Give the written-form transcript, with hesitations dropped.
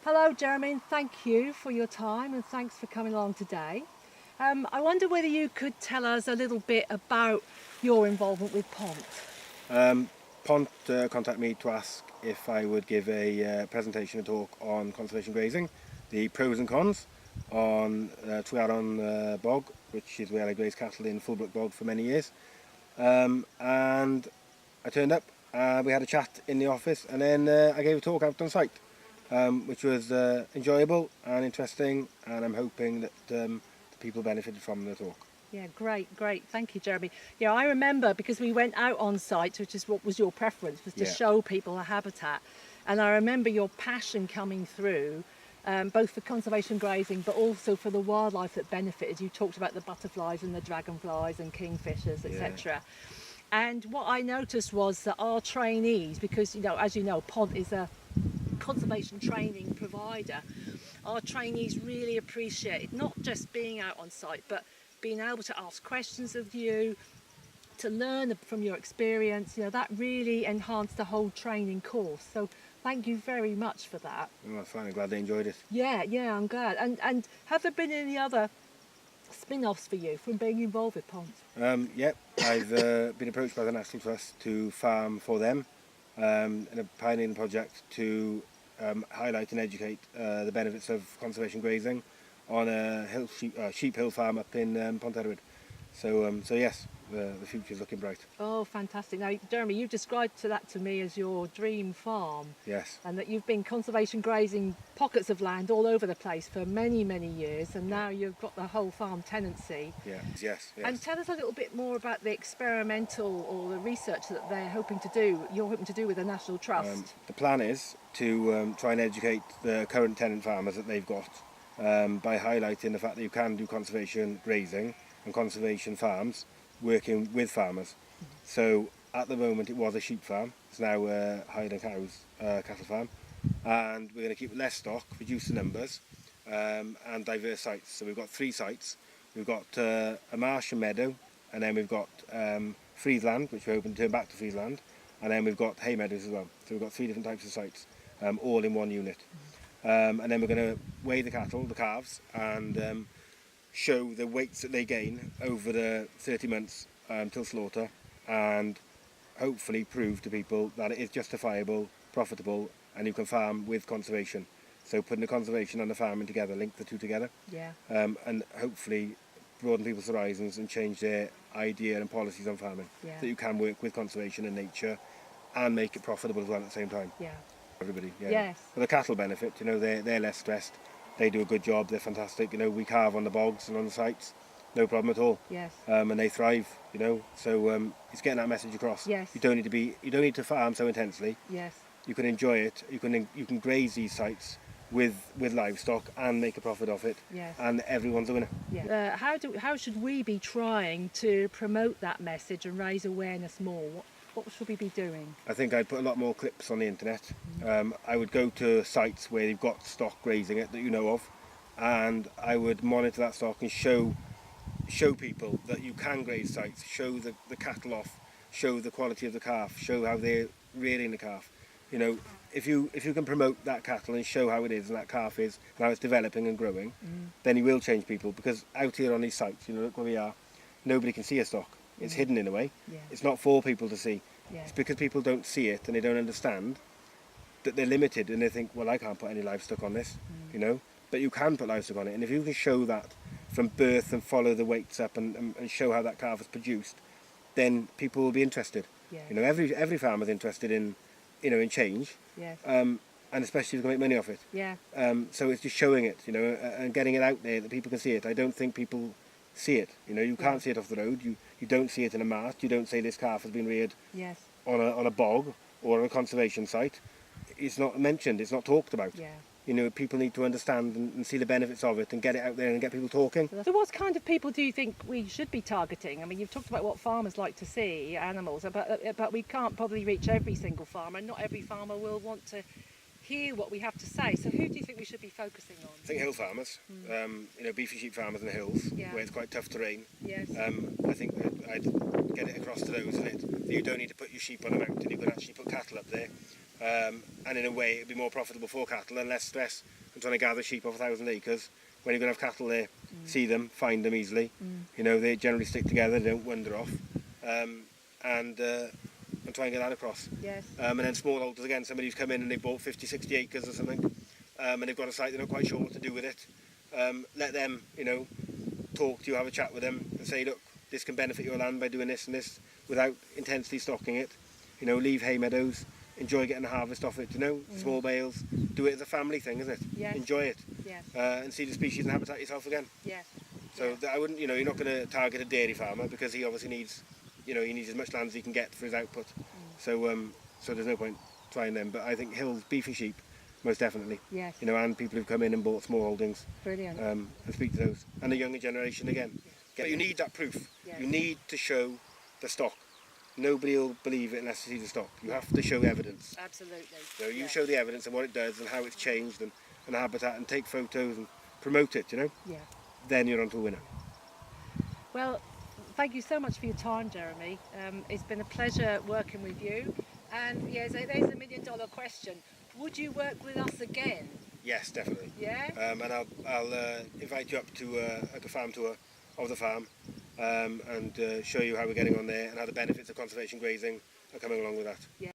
Hello, Jeremy, and thank you for your time and thanks for coming along today. I wonder whether you could tell us a little bit about your involvement with Pont. Pont contacted me to ask if I would give a presentation and talk on conservation grazing, the pros and cons on Tregaron Bog, which is where I grazed cattle in Fullbrook Bog for many years. And I turned up, we had a chat in the office, and then I gave a talk out on site, which was enjoyable and interesting, and I'm hoping that the people benefited from the talk. Yeah, great. Thank you, Jeremy. Yeah, I remember because we went out on site, which is what was your preference, was to show people a habitat. And I remember your passion coming through, both for conservation grazing, but also for the wildlife that benefited. You talked about the butterflies and the dragonflies and kingfishers, etc. And what I noticed was that our trainees, because, as you know, Pont is a conservation training provider, our trainees really appreciate not just being out on site, but being able to ask questions of you, to learn from your experience. That really enhanced the whole training course. So thank you very much for that. Oh, that's fine. I'm glad they enjoyed it. Yeah, I'm glad. And have there been any other spin-offs for you from being involved with Pont? Yep, I've been approached by the National Trust to farm for them in a pioneering project to highlight and educate the benefits of conservation grazing on a sheep hill farm up in Ponterwyd. So yes, the future's looking bright. Oh, fantastic. Now, Jeremy, you described that to me as your dream farm. Yes. And that you've been conservation grazing pockets of land all over the place for many, many years, and now you've got the whole farm tenancy. Yes. And tell us a little bit more about the experimental or the research that you're hoping to do with the National Trust. The plan is to try and educate the current tenant farmers that they've got by highlighting the fact that you can do conservation grazing and conservation farms working with farmers. So at the moment it was a sheep farm, it's now a hide and cows cattle farm, and we're going to keep less stock, reduce the numbers, and diverse sites. So we've got 3 sites. We've got a marsh and meadow, and then we've got freeze land, which we're hoping to turn back to freeze land, and then we've got hay meadows as well. So we've got 3 different types of sites, all in one unit. And then we're going to weigh the cattle, the calves, and show the weights that they gain over the 30 months till slaughter, and hopefully prove to people that it is justifiable, profitable, and you can farm with conservation. So putting the conservation and the farming together, link the two together, and hopefully broaden people's horizons and change their idea and policies on farming, that you can work with conservation and nature and make it profitable as well at the same time. Everybody, Yes. But the cattle benefit, they're less stressed. They do a good job. They're fantastic. We carve on the bogs and on the sites, no problem at all. Yes. And they thrive. So it's getting that message across. Yes. You don't need to farm so intensely. Yes. You can enjoy it. You can graze these sites with livestock and make a profit off it. Yes. And everyone's a winner. Yeah. How should we be trying to promote that message and raise awareness more? What should we be doing? I think I'd put a lot more clips on the internet. I would go to sites where you've got stock grazing it that you know of, and I would monitor that stock and show people that you can graze sites, show the cattle off, show the quality of the calf, show how they're rearing the calf. If you can promote that cattle and show how it is and that calf is and how it's developing and growing, then you will change people, because out here on these sites, look where we are, nobody can see a stock. It's hidden in a way. It's not for people to see. It's because people don't see it and they don't understand that they're limited, and they think, well, I can't put any livestock on this, but you can put livestock on it. And if you can show that from birth and follow the weights up and show how that calf is produced, then people will be interested. Every farmer's interested in change, and especially if you can make money off it. So it's just showing it, and getting it out there that people can see it. I don't think people see it. You can't see it off the road. You don't see it in a mart. You don't say this calf has been reared on a bog or on a conservation site. It's not mentioned. It's not talked about. People need to understand and see the benefits of it and get it out there and get people talking. So what kind of people do you think we should be targeting? I mean, you've talked about what farmers like to see, animals, but we can't probably reach every single farmer, and not every farmer will want to hear what we have to say. So who do you think we should be focusing on? I think hill farmers, beefy sheep farmers in the hills, where it's quite tough terrain. I think I'd get it across to those, that you don't need to put your sheep on a mountain. You can actually put cattle up there. and in a way it'd be more profitable for cattle and less stress than trying to gather sheep off 1,000 acres. When you're going to have cattle there, see them, find them easily. You know, they generally stick together, they don't wander off, and try and get that across. Yes. And then smallholders, again, somebody who's come in and they bought 50, 60 acres or something, and they've got a site, they're not quite sure what to do with it. Let them, you know, talk to you, have a chat with them and say, look, this can benefit your land by doing this and this without intensely stocking it. You know, leave hay meadows, enjoy getting the harvest off it, you know, small bales. Do it as a family thing, isn't it? Yes. Enjoy it. Yes. And see the species and habitat yourself again. Yes. So I wouldn't, you know, you're not going to target a dairy farmer because he obviously needs, you know, he needs as much land as he can get for his output. So so there's no point trying them. But I think hills, beefy sheep, most definitely. Yes. You know, and people who've come in and bought small holdings. Brilliant. And speak to those. And the younger generation again. But you need that proof. Yes. You need to show the stock. Nobody will believe it unless they see the stock. You have to show evidence. Absolutely. So you Yeah. show the evidence and what it does and how it's changed and the habitat and take photos and promote it, you know. Yeah. Then you're on to a winner. Well, thank you so much for your time, Jeremy. It's been a pleasure working with you. And yeah, there's a $1 million question. Would you work with us again? Yes, definitely. Yeah? And I'll invite you up to a farm tour of the farm and show you how we're getting on there and how the benefits of conservation grazing are coming along with that. Yeah.